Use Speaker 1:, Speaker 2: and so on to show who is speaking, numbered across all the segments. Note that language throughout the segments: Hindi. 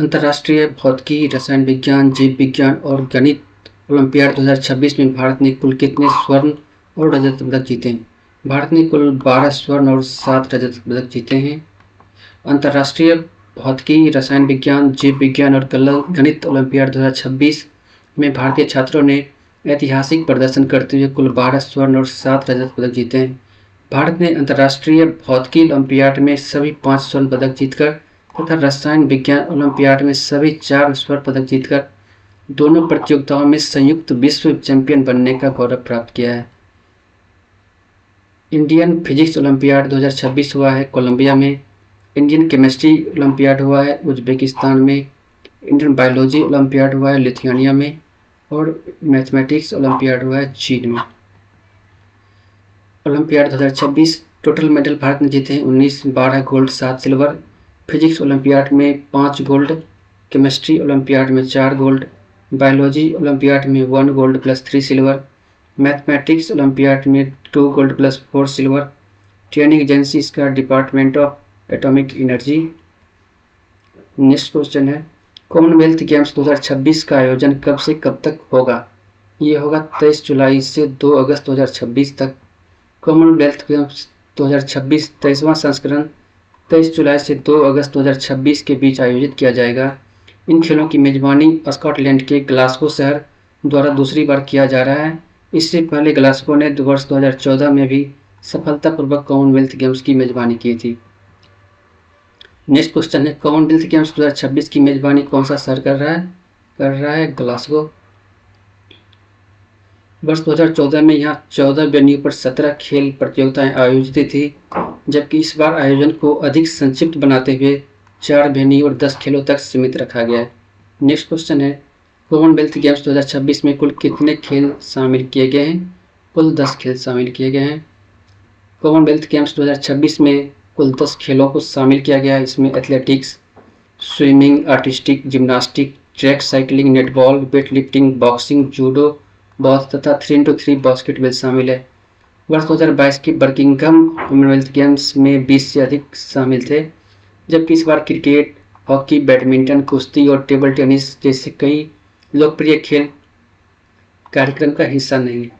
Speaker 1: अंतर्राष्ट्रीय भौतिकी, रसायन विज्ञान, जीव विज्ञान और गणित ओलंपियाड 2026 में भारत ने कुल कितने स्वर्ण और रजत पदक जीते हैं? भारत ने कुल 12 स्वर्ण और 7 रजत पदक जीते हैं। अंतर्राष्ट्रीय भौतिकी, रसायन विज्ञान, जीव विज्ञान और गणित ओलंपियाड 2026 में भारतीय छात्रों ने ऐतिहासिक प्रदर्शन करते हुए कुल 12 स्वर्ण और 7 रजत पदक जीते हैं। भारत ने अंतर्राष्ट्रीय भौतिकी ओलंपियाड में सभी 5 स्वर्ण पदक जीतकर तथा रसायन विज्ञान ओलंपियाड में सभी 4 स्वर्ण पदक जीतकर दोनों प्रतियोगिताओं में संयुक्त विश्व चैंपियन बनने का गौरव प्राप्त किया है। इंडियन फिजिक्स ओलंपियाड 2026 हुआ है कोलंबिया में। इंडियन केमिस्ट्री ओलंपियाड हुआ है उज्बेकिस्तान में। इंडियन बायोलॉजी ओलंपियाड हुआ है लिथुआनिया में और मैथमेटिक्स ओलंपियाड हुआ है चीन में। ओलंपियाड 2026 टोटल मेडल भारत ने जीते हैं 19, 12 गोल्ड, 7 सिल्वर। फिजिक्स ओलंपियाड में 5 गोल्ड, केमिस्ट्री ओलंपियाड में 4 गोल्ड, बायोलॉजी ओलंपियाड में 1 gold plus 3 silver, mathematics olympiad में 2 gold plus 4 silver. Training agency इसका department of atomic energy. Next question है, कॉमनवेल्थ गेम्स 2026 का आयोजन कब से कब तक होगा? ये होगा 23 जुलाई से 2 अगस्त 2026 तक। कॉमनवेल्थ गेम्स 2026 23वां संस्करण 23 जुलाई से 2 अगस्त 2026 के बीच आयोजित किया जाएगा। इन खेलों की मेजबानी स्कॉटलैंड के ग्लासगो शहर द्वारा दूसरी बार किया जा रहा है। इससे पहले ग्लासगो ने वर्ष 2014 में भी सफलतापूर्वक कॉमनवेल्थ गेम्स की मेजबानी की थी। नेक्स्ट क्वेश्चन है, कॉमनवेल्थ गेम्स 2026 की मेजबानी कौन सा शहर कर रहा है ग्लासगो। वर्ष 2014 में यहाँ 14 वेन्यू पर 17 खेल प्रतियोगिताएं आयोजित थी, जबकि इस बार आयोजन को अधिक संक्षिप्त बनाते हुए 4 वेन्यू और 10 खेलों तक सीमित रखा गया है। नेक्स्ट क्वेश्चन है, कॉमनवेल्थ गेम्स 2026 में कुल कितने खेल शामिल किए गए हैं? कुल 10 खेल शामिल किए गए हैं। कॉमनवेल्थ गेम्स 2026 में कुल 10 खेलों को शामिल किया गया है। इसमें athletics, swimming, artistic, gymnastic, track cycling, netball, weight lifting, boxing, judo, box तथा 3x3 बास्केटबॉल शामिल है। वर्ष 2022 के बर्मिंघम कॉमनवेल्थ गेम्स में 20 से अधिक शामिल थे, जबकि इस बार क्रिकेट, हॉकी, बैडमिंटन, कुश्ती और टेबल टेनिस जैसे कई लोकप्रिय खेल कार्यक्रम का हिस्सा नहीं है।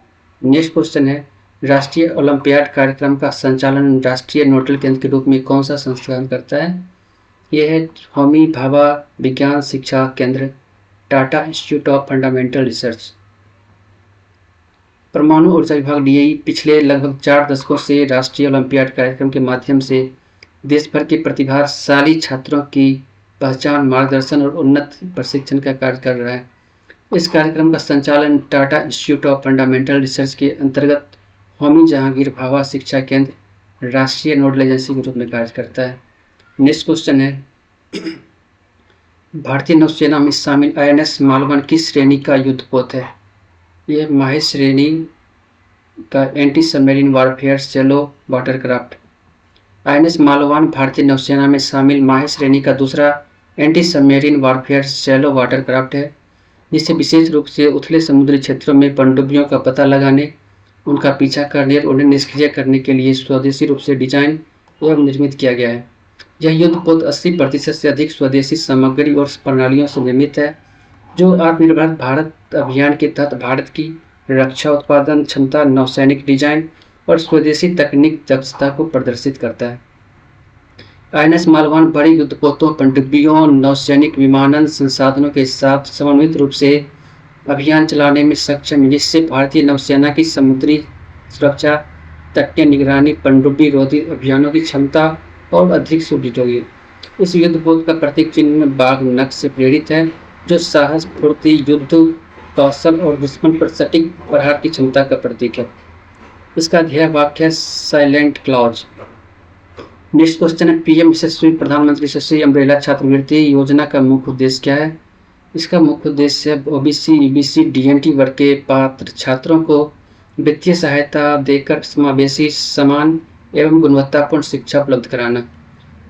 Speaker 1: नेक्स्ट क्वेश्चन है, राष्ट्रीय ओलंपियाड कार्यक्रम का संचालन राष्ट्रीय नोडल केंद्र के रूप में कौन सा संस्थान करता है? यह है होमी भाभा विज्ञान शिक्षा केंद्र, Tata institute of fundamental research. परमाणु ऊर्जा विभाग DAE पिछले लगभग 4 दशकों से राष्ट्रीय ओलंपियाड कार्यक्रम के माध्यम से देश भर के प्रतिभाशाली छात्रों की पहचान, मार्गदर्शन और उन्नत प्रशिक्षण का कार्य कर रहा है। इस कार्यक्रम का संचालन Tata institute of fundamental research के अंतर्गत होमी जहांगीर भाभा शिक्षा केंद्र राष्ट्रीय नोडल एजेंसी के रूप में कार्य करता है। नेक्स्ट क्वेश्चन है, भारतीय नौसेना में शामिल INS मालवन किस श्रेणी का युद्धपोत है? यह माहे श्रेणी का anti submarine warfare shallow watercraft. INS Malvan भारतीय नौसेना में शामिल माहे श्रेणी का दूसरा anti submarine warfare shallow watercraft है, जिसे विशेष रूप से उथले समुद्री क्षेत्रों में पनडुब्बियों का पता लगाने, उनका पीछा करने और उन्हें निष्क्रिय करने के लिए स्वदेशी रूप से डिजाइन एवं निर्मित किया गया है। यह युद्धपोत 80% से अधिक स्वदेशी सामग्री और प्रणालियों से निर्मित है, जो आत्मनिर्भर भारत अभियान के तहत भारत की रक्षा उत्पादन क्षमता, नौसैनिक डिजाइन और स्वदेशी तकनीक दक्षता को प्रदर्शित करता है। INS मालवान बड़े युद्धपोतों, पनडुब्बियों, नौसैनिक विमानन संसाधनों के साथ समन्वित रूप से अभियान चलाने में सक्षम है, जिससे भारतीय नौसेना की समुद्री सुरक्षा, तटीय निगरानी, पनडुब्बी रोधी अभियानों की क्षमता और अधिक सुदृढ़ होगी। इस युद्धपोत का प्रतीक चिन्ह बाघ नख से प्रेरित है, जो साहस, फुर्ती, युद्ध कौशल और दुश्मन पर सटीक प्रहार की क्षमता का प्रतीक है। इसका ध्येय वाक्य है साइलेंट क्लॉज। नेक्स्ट क्वेश्चन है, PM यशस्वी प्रधानमंत्री यशस्वी अम्ब्रेला छात्रवृत्ति योजना का मुख्य उद्देश्य क्या है? इसका मुख्य उद्देश्य है OBC, EBC, DNT वर्ग के पात्र छात्रों को वित्तीय सहायता देकर समावेशी, समान एवं गुणवत्तापूर्ण शिक्षा उपलब्ध कराना।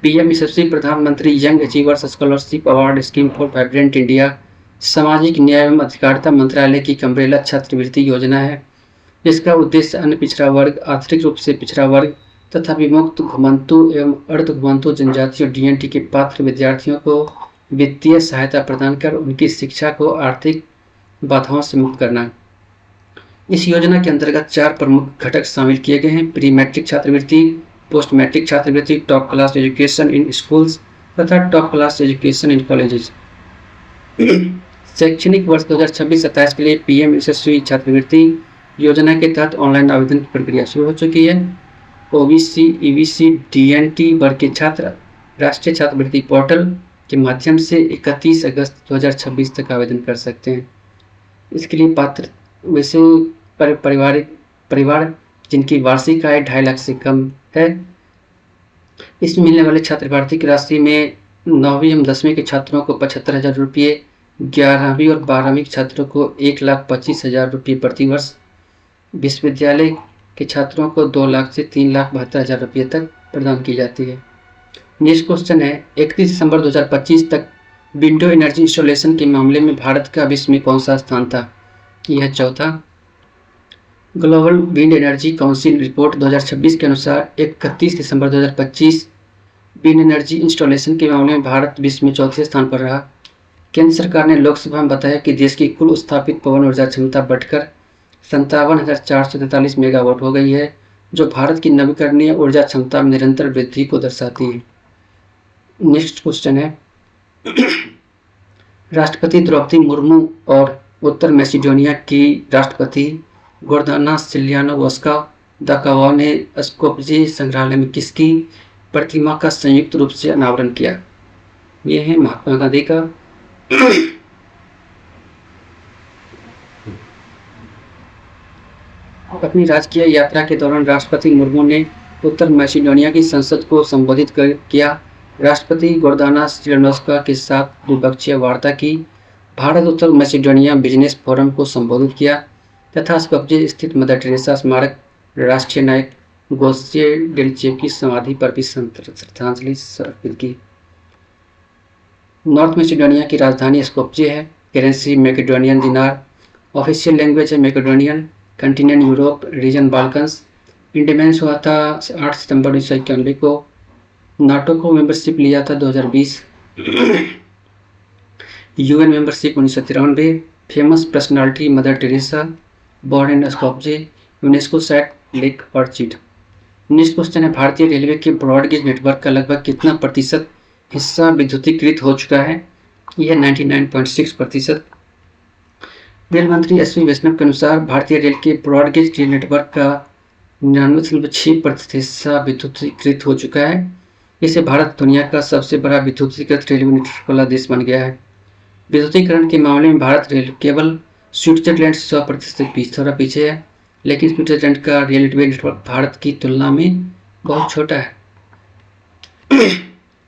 Speaker 1: PM यशस्वी प्रधानमंत्री young achievers scholarship award scheme for vibrant India सामाजिक न्याय एवं अधिकारिता मंत्रालय की अम्ब्रेला छात्रवृत्ति योजना है, जिसका उद्देश्य अन्य पिछड़ा वर्ग, आर्थिक रूप से पिछड़ा वर्ग तथा विमुक्त, घुमंतु एवं अर्ध घुमंतु जनजातियों DNT के पात्र विद्यार्थियों को वित्तीय सहायता प्रदान कर उनकी शिक्षा को आर्थिक बाधाओं से मुक्त करना। इस योजना के अंतर्गत 4 प्रमुख घटक शामिल किए गए हैं: प्री मैट्रिक छात्रवृत्ति, पोस्ट मैट्रिक छात्रवृत्ति, top class education in schools तथा top class education in colleges. शैक्षणिक वर्ष 2026-27 के लिए पीएम यशस्वी छात्रवृत्ति योजना के तहत ऑनलाइन आवेदन की प्रक्रिया शुरू हो चुकी है। ओबीसी, ईबीसी, डीएनटी वर्ग के छात्र राष्ट्रीय छात्रवृत्ति पोर्टल के माध्यम से 31 अगस्त 2026 तक आवेदन कर सकते हैं। इसके लिए पात्र वैसे परिवार जिनकी वार्षिक आय 2.5 लाख से कम है। इसमें मिलने वाले छात्रवृत्ति की राशि में 9वीं एवं 10वीं के छात्रों को 75,000 रुपये, 11वीं और 12वीं के छात्रों को 1,25,000 रुपये प्रति वर्ष, विश्वविद्यालय के छात्रों को 2 लाख से 3,72,000 रुपये तक प्रदान की जाती है। नेक्स्ट क्वेश्चन है, 31 दिसंबर 2025 तक विंडो एनर्जी इंस्टॉलेशन के मामले में भारत का विश्व में कौन सा स्थान था? यह चौथा। Global wind energy council report 2026 के अनुसार 31 दिसंबर 2025 विंड एनर्जी इंस्टॉलेशन के मामले में भारत विश्व में चौथे स्थान पर रहा। केंद्र सरकार ने लोकसभा में बताया कि देश की कुल स्थापित पवन ऊर्जा क्षमता बढ़कर 57,443 मेगावाट हो गई है, जो भारत की नवीकरणीय ऊर्जा क्षमता में निरंतर वृद्धि को दर्शाती है। नेक्स्ट क्वेश्चन है, राष्ट्रपति द्रौपदी मुर्मू और उत्तर मैसेडोनिया की राष्ट्रपति गोर्दाना सिलियानोवस्का दाकावा ने स्कोप्जे संग्रहालय में किसकी प्रतिमा का संयुक्त रूप से अनावरण किया? यह है महात्मा गांधी का। अपनी राजकीय यात्रा के दौरान राष्ट्रपति मुर्मू ने उत्तर मैसेडोनिया की संसद को संबोधित किया। राष्ट्रपति गोर्दाना सिलियानोवस्का के साथ द्विपक्षीय वार्ता की, भारत उत्तर मैसेडोनिया बिजनेस फोरम को संबोधित किया तथा स्कोप्जे स्थित मदर टेरेसा स्मारक, राष्ट्रीय नायक गोत्से डेलचेव की समाधि पर भी श्रद्धांजलि अर्पित की। नॉर्थ मैसेडोनिया की राजधानी स्कोप्जे है। करेंसी मैकेडोनियन दिनार। ऑफिशियल लैंग्वेज है Macedonian. Continent Europe, region Balkans. Independence हुआ था 8 सितंबर 1991 को। नाटो को मेंबरशिप लिया था 2020। UN membership 1993। Famous personality mother Teresa, born in Skopje, UNESCO site lake orchid. Next question है, भारतीय रेलवे के ब्रॉडगेज नेटवर्क का लगभग कितना प्रतिशत हिस्सा विद्युतीकृत हो चुका है? यह 99.6%। रेल मंत्री अश्विनी वैष्णव के अनुसार भारतीय रेल के ब्रॉडगेज रेल नेटवर्क का 99.6% हिस्सा विद्युतीकृत हो चुका है। इससे भारत दुनिया का सबसे बड़ा विद्युतीकृत रेलवे नेटवर्क वाला देश बन गया है। विद्युतीकरण के मामले में भारत रेल केवल स्विट्जरलैंड से 100% थोड़ा पीछे है, लेकिन स्विट्जरलैंड का रेलवे नेटवर्क भारत की तुलना में बहुत छोटा है।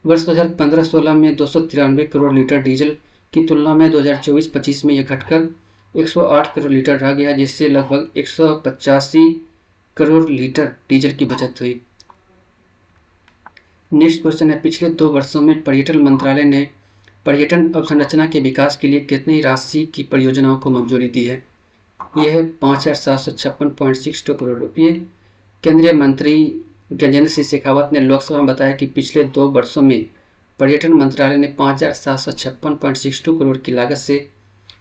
Speaker 1: वर्ष 2015-16 में 293 करोड़ लीटर डीजल की तुलना में 2024-25 में यह घटकर 108 करोड़ लीटर रह गया, जिससे लगभग 185 करोड़ लीटर डीजल की बचत हुई। नेक्स्ट क्वेश्चन है, पिछले 2 वर्षों में पर्यटन मंत्रालय ने पर्यटन अवसंरचना के विकास के लिए कितनी राशि की परियोजनाओं को मंजूरी दी है? यह है 5,756.62 करोड़ रुपये। केंद्रीय मंत्री गजेंद्र सिंह शेखावत ने लोकसभा में बताया कि पिछले 2 वर्षों में पर्यटन मंत्रालय ने 5,756.62 करोड़ की लागत से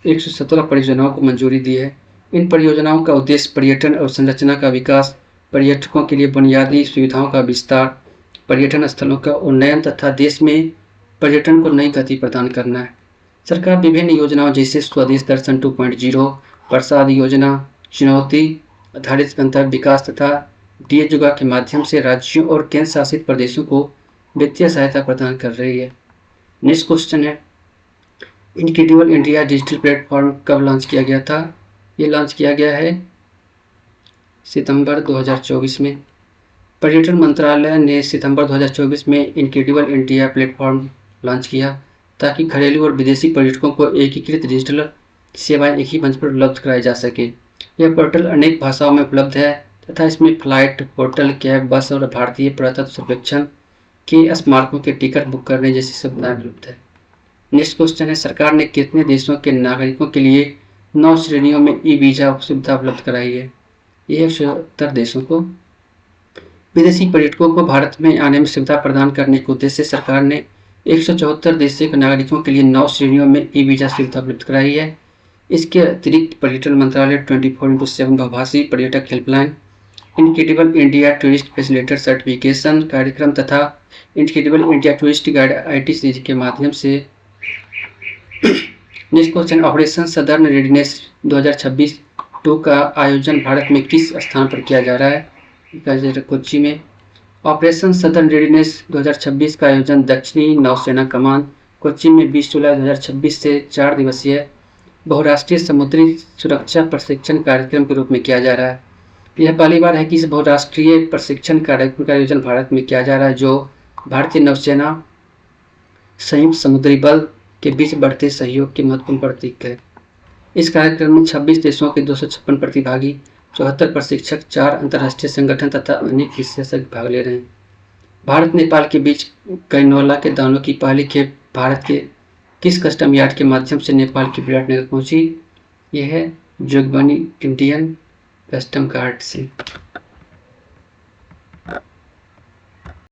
Speaker 1: 117 परियोजनाओं को मंजूरी दी है। इन परियोजनाओं का उद्देश्य पर्यटन अवसंरचना का विकास, पर्यटकों के लिए बुनियादी सुविधाओं का विस्तार, पर्यटन स्थलों का उन्नयन तथा देश में पर्यटन को नई गति प्रदान करना है। सरकार विभिन्न योजनाओं जैसे स्वदेश दर्शन 2.0, प्रसाद योजना, चुनौती आधारित गंतव्य विकास तथा डीएजुगा के माध्यम से राज्यों और केंद्र शासित प्रदेशों को वित्तीय सहायता प्रदान कर रही है। नेक्स्ट क्वेश्चन है, इनक्रेडिबल इंडिया डिजिटल प्लेटफॉर्म कब लॉन्च किया गया था? ये लॉन्च किया गया है सितंबर 2024 में। पर्यटन मंत्रालय ने सितंबर 2024 में इनक्रेडिबल इंडिया प्लेटफॉर्म लॉन्च किया ताकि घरेलू और विदेशी पर्यटकों को एकीकृत डिजिटल सेवाएं एक ही मंच पर उपलब्ध कराई जा सके। यह पोर्टल अनेक भाषाओं में उपलब्ध है तथा इसमें फ्लाइट, होटल, कैब, बस और भारतीय पुरातत्व सर्वेक्षण के स्मारकों के टिकट बुक करने जैसी सुविधाएं उपलब्ध है। नेक्स्ट क्वेश्चन है, सरकार ने कितने देशों के नागरिकों के लिए 9 श्रेणियों में ई वीजा सुविधा उपलब्ध कराई है? यह 170 देशों को। विदेशी पर्यटकों को भारत में आने में सुविधा प्रदान करने के उद्देश्य से सरकार ने 174 देशों के नागरिकों के लिए 9 श्रेणियों में ई वीज़ा सुविधा उपलब्ध कराई है। इसके अतिरिक्त पर्यटन मंत्रालय 24/7 बहुभाषी पर्यटक helpline, incredible India tourist facilitator certification कार्यक्रम तथा incredible India tourist guide IT series के माध्यम से next question, operation southern readiness 2026 2 का आयोजन भारत में किस स्थान पर किया जा रहा है? कोच्चि में। ऑपरेशन सदर्न रेडीनेस 2026 का आयोजन दक्षिणी नौसेना कमान कोच्चि में 20 जुलाई 2026 से 4 दिवसीय बहुराष्ट्रीय समुद्री सुरक्षा प्रशिक्षण कार्यक्रम के रूप में किया जा रहा है। यह पहली बार है कि इस बहुराष्ट्रीय प्रशिक्षण कार्यक्रम का आयोजन भारत में किया जा रहा है, जो भारतीय नौसेना संयुक्त समुद्री बल के बीच बढ़ते सहयोग के महत्वपूर्ण प्रतीक है। इस कार्यक्रम में 26 देशों के 256 प्रतिभागी, 74 प्रशिक्षक, 4 अंतर्राष्ट्रीय संगठन तथा अनेक विशेषज्ञ भाग ले रहे हैं। भारत नेपाल के बीच कैनोला के दानों की पहली खेप भारत के किस कस्टम यार्ड के माध्यम से नेपाल की विराटनगर पहुंची? यह है जोगबनी इंडियन कस्टम गार्ड से।